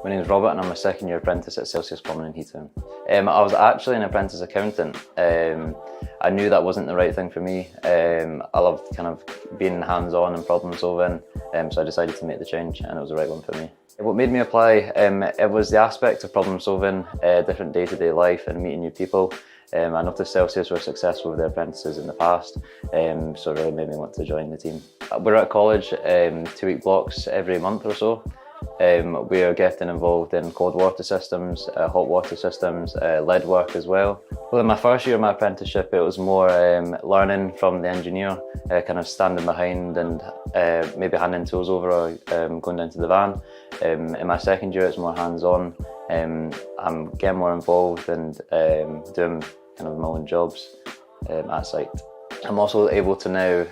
My name is Robert and I'm a second year apprentice at Celsius Plumbing and Heating. I was actually an apprentice accountant. I knew that wasn't the right thing for me. I loved kind of being hands-on and problem solving, so I decided to make the change and it was the right one for me. What made me apply, it was the aspect of problem solving, different day-to-day life and meeting new people. I noticed Celsius were successful with their apprentices in the past, so it really made me want to join the team. We're at college 2-week blocks every month or so. We are getting involved in cold water systems, hot water systems, lead work as well. Well, in my first year of my apprenticeship, it was more learning from the engineer, kind of standing behind and maybe handing tools over or going down to the van. In my second year, it's more hands-on. I'm getting more involved and doing kind of my own jobs at site. I'm also able to now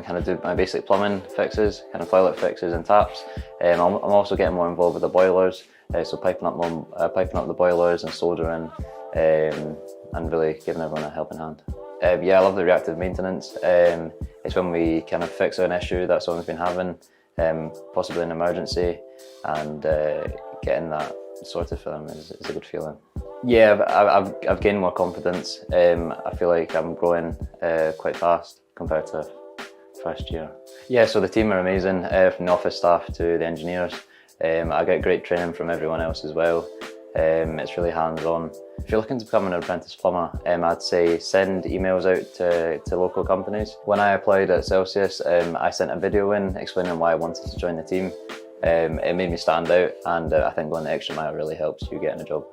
kind of do my basic plumbing fixes, kind of toilet fixes and taps. I'm also getting more involved with the boilers, so piping up the boilers and soldering, and really giving everyone a helping hand. Yeah, I love the reactive maintenance. It's when we kind of fix an issue that someone's been having, possibly an emergency, and getting that sorted for them is a good feeling. Yeah, I've gained more confidence. I feel like I'm growing quite fast compared to first year. Yeah, so the team are amazing, from the office staff to the engineers. I get great training from everyone else as well. It's really hands-on. If you're looking to become an apprentice plumber, I'd say send emails out to local companies. When I applied at Celsius, I sent a video in explaining why I wanted to join the team. It made me stand out, and I think going the extra mile really helps you getting a job.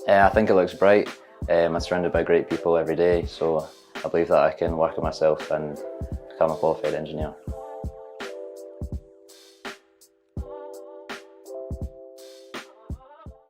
I think it looks bright. I'm surrounded by great people every day, so I believe that I can work on myself and become a qualified engineer.